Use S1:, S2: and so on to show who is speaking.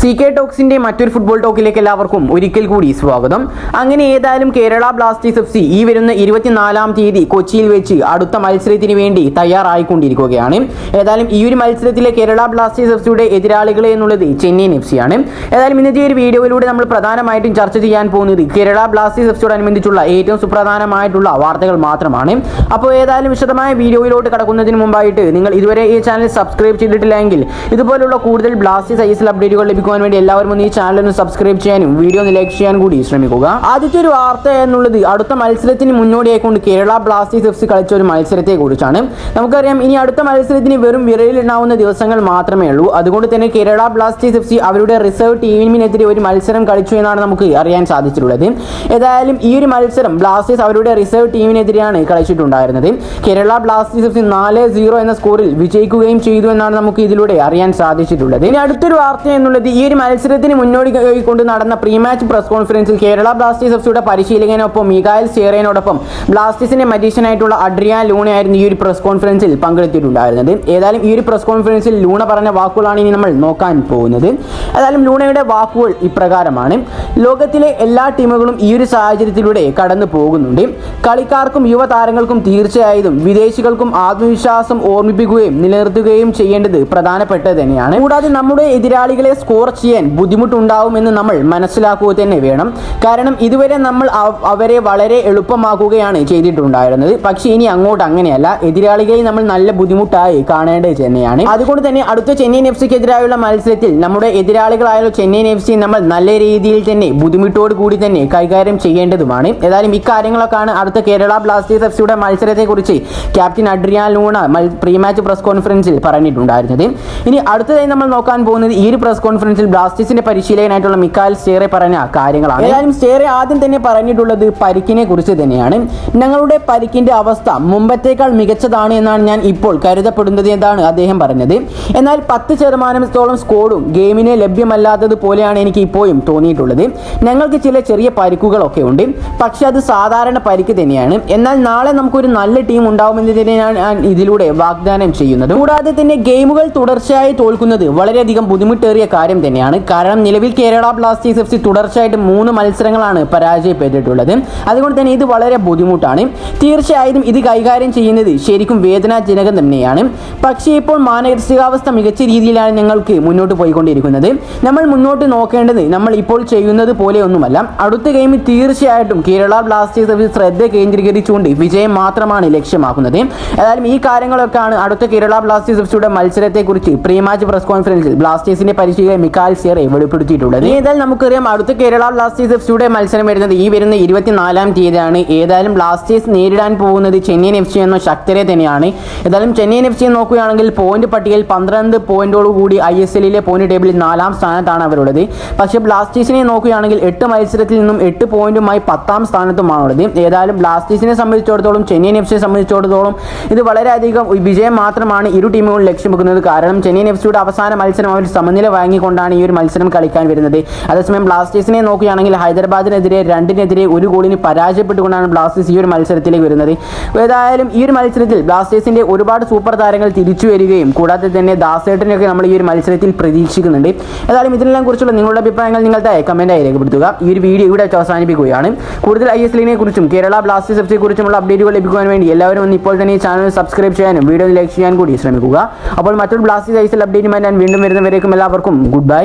S1: CK ടോക്സിന്റെ മറ്റൊരു football ടോക്കിലേക്ക് എല്ലാവർക്കും ഒരിക്കൽ കൂടി സ്വാഗതം. അങ്ങനെ ഏതായാലും കേരള ബ്ലാസ്റ്റേഴ്സ് FC ഈ വരുന്ന 24-ാം തീയതി കൊച്ചിയിൽ വെച്ച് അടുത്ത മത്സരത്തിന് വേണ്ടി തയ്യാറായിക്കൊണ്ടിരിക്കുകയാണ്. ഏതായാലും ഈ ഒരു മത്സരത്തിലെ കേരള ബ്ലാസ്റ്റേഴ്സ് FCയുടെ എതിരാളികളെ എന്നുള്ളത് ചെന്നൈയിൻ FC ആണ്. ഏതായാലും ഇന്നത്തെ ഒരു വീഡിയോയിലൂടെ നമ്മൾ പ്രധാനമായിട്ടും ചർച്ച ചെയ്യാൻ പോകുന്നത് കേരള ബ്ലാസ്റ്റേഴ്സ് FCയോടനുബന്ധിച്ചുള്ള ഏറ്റവും സുപ്രധാനമായിട്ടുള്ള വാർത്തകൾ മാത്രമാണ്. അപ്പോൾ ഏതായാലും വിശദമായ വീഡിയോയിലോട്ട് കടക്കുന്നതിന് മുമ്പായിട്ട് നിങ്ങൾ ഇതുവരെ ഈ ചാനൽ സബ്സ്ക്രൈബ് ചെയ്തിട്ടില്ലെങ്കിൽ ഇതുപോലുള്ള കൂടുതൽ ബ്ലാസ്റ്റേഴ്സ് ISL അപ്ഡേറ്റുകൾ ലഭിക്കുവാൻ വേണ്ടി എല്ലാവരും ഒന്ന് ഈ ചാനൽ ഒന്ന് സബ്സ്ക്രൈബ് ചെയ്യാനും വീഡിയോ ഒന്ന് ലൈക്ക് ചെയ്യാൻ കൂടി ശ്രമിക്കുക. ആദ്യത്തെ ഒരു വാർത്ത എന്നുള്ളത് അടുത്ത മത്സരത്തിന് മുന്നോടിയായിക്കൊണ്ട് കേരള ബ്ലാസ്റ്റേഴ്സ് FC കളിച്ച ഒരു മത്സരത്തെ കുറിച്ചാണ്. നമുക്കറിയാം ഇനി അടുത്ത മത്സരത്തിന് വെറും വിരലിലുണ്ടാവുന്ന ദിവസങ്ങൾ മാത്രമേ ഉള്ളൂ. അതുകൊണ്ട് തന്നെ കേരള ബ്ലാസ്റ്റേഴ്സ് FC അവരുടെ റിസർവ് ടീമിനെതിരെ ഒരു മത്സരം കളിച്ചു എന്നാണ് നമുക്ക് അറിയാൻ സാധിച്ചിട്ടുള്ളത്. ഏതായാലും ഈ ഒരു മത്സരം ബ്ലാസ്റ്റേഴ്സ് അവരുടെ റിസർവ് ടീമിനെതിരെയാണ് കളിച്ചിട്ടുണ്ടായിരുന്നത്. കേരള ബ്ലാസ്റ്റേഴ്സ് FC 4-0 എന്ന സ്കോറിൽ വിജയിക്കുകയും ചെയ്തു എന്നാണ് നമുക്ക് ഇതിലൂടെ അറിയാൻ സാധിച്ചിട്ടുള്ളത്. ഇനി അടുത്തൊരു വാർത്ത എന്നുള്ളത് ഈ ഒരു മത്സരത്തിന് മുന്നോടി കൊണ്ട് നടന്ന പ്രീ മാച്ച് പ്രസ് കോൺഫറൻസിൽ കേരള ബ്ലാസ്റ്റേഴ്സ് FCയുടെ പരിശീലകനൊപ്പം മിഗായൽ സ്റ്റേറേനോടൊപ്പം ബ്ലാസ്റ്റേഴ്സിന്റെ മജീഷ്യനായിട്ടുള്ള അഡ്രിയാൻ ലൂണ ആയിരുന്നു ഈ ഒരു പ്രസ് കോൺഫറൻസിൽ പങ്കെടുത്തിട്ടുണ്ടായിരുന്നത്. ഏതായാലും ഈ ഒരു പ്രസ് കോൺഫറൻസിൽ ലൂണ പറഞ്ഞ വാക്കുകളാണ് ഇനി നമ്മൾ നോക്കാൻ പോകുന്നത്. ഏതായാലും ലൂണയുടെ വാക്കുകൾ ഇപ്രകാരമാണ്: ലോകത്തിലെ എല്ലാ ടീമുകളും ഈ ഒരു സാഹചര്യത്തിലൂടെ കടന്നു പോകുന്നുണ്ട്. കളിക്കാർക്കും യുവതാരങ്ങൾക്കും തീർച്ചയായും വിദേശികൾക്കും ആത്മവിശ്വാസം ഓർമ്മിപ്പിക്കുകയും നിലനിർത്തുകയും ചെയ്യേണ്ടത് പ്രധാനപ്പെട്ടത് തന്നെയാണ്. കൂടാതെ നമ്മുടെ എതിരാളികളെ സ്കോർ ചെയ്യാൻ ബുദ്ധിമുട്ടുണ്ടാവുമെന്ന് നമ്മൾ മനസ്സിലാക്കുക തന്നെ വേണം. കാരണം ഇതുവരെ നമ്മൾ അവരെ വളരെ എളുപ്പമാക്കുകയാണ് ചെയ്തിട്ടുണ്ടായിരുന്നത്. പക്ഷേ ഇനി അങ്ങോട്ട് അങ്ങനെയല്ല, എതിരാളികളെ നമ്മൾ നല്ല ബുദ്ധിമുട്ടായി കാണേണ്ടത് തന്നെയാണ്. അതുകൊണ്ട് തന്നെ അടുത്ത ചെന്നൈയിൻ FCക്കെതിരായുള്ള മത്സരത്തിൽ നമ്മുടെ എതിരാളികളായാലും ചെന്നൈയിൻ FC നമ്മൾ നല്ല രീതിയിൽ തന്നെ ബുദ്ധിമുട്ടോട് കൂടി തന്നെ കൈകാര്യം ചെയ്യേണ്ടതുമാണ്. ഏതായാലും ഇക്കാര്യങ്ങളൊക്കെയാണ് അടുത്ത കേരള ബ്ലാസ്റ്റേഴ്സ് FCയുടെ മത്സരത്തെക്കുറിച്ച് captain Adrian Luna pre match press കോൺഫറൻസിൽ പറഞ്ഞിട്ടുണ്ടായിരുന്നത്. ഇനി അടുത്തതായി നമ്മൾ നോക്കാൻ പോകുന്നത് ഈ ഒരു പ്രസ് കോൺഫറൻസിൽ ബ്ലാസ്റ്റേഴ്സിന്റെ പരിശീലകനായിട്ടുള്ള മിഗായൽ സ്റ്റേറെ പറഞ്ഞ കാര്യങ്ങളാണ്. ഏതായാലും സ്റ്റേറെ ആദ്യം തന്നെ പറഞ്ഞിട്ടുള്ളത് പരിക്കിനെ കുറിച്ച് തന്നെയാണ്. ഞങ്ങളുടെ പരിക്കിന്റെ അവസ്ഥ മുമ്പത്തേക്കാൾ മികച്ചതാണ് എന്നാണ് ഞാൻ ഇപ്പോൾ കരുതപ്പെടുന്നത് എന്നാണ് അദ്ദേഹം പറഞ്ഞത്. എന്നാൽ 10% സ്കോഡും ഗെയിമിന് ലഭ്യമല്ലാത്തത് പോലെയാണ് എനിക്ക് ഇപ്പോഴും തോന്നിയിട്ടുള്ളത്. ഞങ്ങൾക്ക് ചില ചെറിയ പരിക്കുകളൊക്കെ ഉണ്ട്, പക്ഷെ അത് സാധാരണ പരിക്ക് തന്നെയാണ്. എന്നാൽ നാളെ നമുക്കൊരു നല്ല ടീം ഉണ്ടാവുമെന്ന് തന്നെയാണ് ഞാൻ ഇതിലൂടെ വാഗ്ദാനം ചെയ്യുന്നത്. കൂടാതെ തന്നെ ഗെയിമുകൾ തുടർച്ചയായി തോൽക്കുന്നത് വളരെയധികം ബുദ്ധിമുട്ടേറിയ കാര്യം തന്നെയാണ്. കാരണം നിലവിൽ കേരള ബ്ലാസ്റ്റേഴ്സ് FC തുടർച്ചയായിട്ട് 3 മത്സരങ്ങളാണ് പരാജയപ്പെട്ടിട്ടുള്ളത്. അതുകൊണ്ട് തന്നെ ഇത് വളരെ ബുദ്ധിമുട്ടാണ്. തീർച്ചയായും ഇത് കൈകാര്യം ചെയ്യുന്നത് ശരിക്കും വേദനാജനകം തന്നെയാണ്. പക്ഷേ ഇപ്പോൾ മാനസികാവസ്ഥ മികച്ച രീതിയിലാണ് ഞങ്ങൾക്ക് മുന്നോട്ട് പോയിക്കൊണ്ടിരിക്കുന്നത്. നമ്മൾ മുന്നോട്ട് നോക്കേണ്ടത് നമ്മൾ ഇപ്പോൾ ചെയ്യുന്നത് പോലെയൊന്നുമല്ല. അടുത്ത ഗെയിമിൽ തീർച്ചയായിട്ടും കേരള ബ്ലാസ്റ്റേഴ്സ് FC ശ്രദ്ധ കേന്ദ്രീകരിച്ചുകൊണ്ട് വിജയം മാത്രമാണ് ലക്ഷ്യമാക്കുന്നത്. ഏതായാലും ഈ കാര്യങ്ങളൊക്കെയാണ് അടുത്ത കേരള ബ്ലാസ്റ്റേഴ്സ് FCയുടെ മത്സരത്തെക്കുറിച്ച് പ്രീ മാച്ച് പ്രസ് കോൺഫറൻസിൽ ബ്ലാസ്റ്റേഴ്സിന്റെ പരിശീലകൻ മിഗായൽ സ്റ്റേറെ വെളിപ്പെടുത്തിയിട്ടുള്ളത്. ഏതായാലും നമുക്കറിയാം അടുത്ത കേരള ബ്ലാസ്റ്റേഴ്സ് FCയുടെ മത്സരം വരുന്നത് ഈ വരുന്ന 24-ാം തീയതിയാണ്. ഏതായാലും ബ്ലാസ്റ്റേഴ്സ് നേരിടാൻ പോകുന്നത് ചെന്നൈയിൻ FC എന്ന ശക്തരെ തന്നെയാണ്. ഏതായാലും ചെന്നൈയിൻ FC നോക്കുകയാണെങ്കിൽ പോയിന്റ് പട്ടികയിൽ 12 പോയിന്റോട് കൂടി ISLലെ പോയിന്റ് ടേബിളിൽ 4-ാം സ്ഥാനത്താണ് അവരുള്ളത്. പക്ഷേ ബ്ലാസ്റ്റേഴ്സിനെ നോക്കുകയാണെങ്കിൽ 8 മത്സരത്തിൽ നിന്നും 8 പോയിന്റുമായി 10-ാം സ്ഥാനത്തുമാണുള്ളത്. ഏതായാലും ബ്ലാസ്റ്റേഴ്സിനെ സംബന്ധിച്ചിടത്തോളം ചെന്നൈയിൻ FCയെ സംബന്ധിച്ചിടത്തോളം ഇത് വളരെയധികം വിജയം മാത്രമാണ് ഇരു ടീമുകളും ലക്ഷ്യം വെക്കുന്നത്. കാരണം ചെന്നൈയിൻ FCയുടെ അവസാന മത്സരം അവർ സമനില വാങ്ങിക്കൊണ്ടാണ് ഈ ഒരു മത്സരം കളിക്കാൻ വരുന്നത്. അതേസമയം ബ്ലാസ്റ്റേഴ്സിനെ നോക്കുകയാണെങ്കിൽ ഹൈദരാബാദിനെതിരെ 2-1 ഗോളിന് പരാജയപ്പെട്ടുകൊണ്ടാണ് ബ്ലാസ്റ്റേഴ്സ് ഈ ഒരു മത്സരത്തിലേക്ക് വരുന്നത്. ഏതായാലും ഈ ഒരു മത്സരത്തിൽ ബ്ലാസ്റ്റേഴ്സിന്റെ ഒരുപാട് സൂപ്പർ താരങ്ങൾ തിരിച്ചു വരികയും കൂടാതെ തന്നെ ദാസേട്ടനെയൊക്കെ നമ്മൾ ഈ ഒരു മത്സരത്തിൽ പ്രതീക്ഷിക്കുന്നുണ്ട്. ഏതായാലും ഇതിനെല്ലാം കുറിച്ചുള്ള നിങ്ങളുടെ അഭിപ്രായങ്ങൾ നിങ്ങളുടെ കമന്റായി രേഖപ്പെടുത്തുക. ഈ ഒരു വീഡിയോ ഇവിടെ അവസാനിപ്പിക്കുകയാണ്. കൂടുതൽ ISLനെ കുറിച്ചും കേരള ബ്ലാസ്റ്റേഴ്സ് FC കുറിച്ചുമുള്ള അപ്ഡേറ്റുകൾ ലഭിക്കുവാൻ വേണ്ടി എല്ലാവരും ഒന്ന് ഇപ്പോൾ തന്നെ ഈ ചാനൽ സബ്സ്ക്രൈബ് ചെയ്യാനും വീഡിയോ ലൈക്ക് ചെയ്യാൻ കൂടി ശ്രമിക്കുക. അപ്പോൾ മറ്റൊരു ബ്ലാസ്റ്റേഴ്സ് ISL അപ്ഡേറ്റുമായി ഞാൻ വീണ്ടും വരുന്നവരേക്കും എല്ലാവർക്കും ഗുഡ് ബൈ.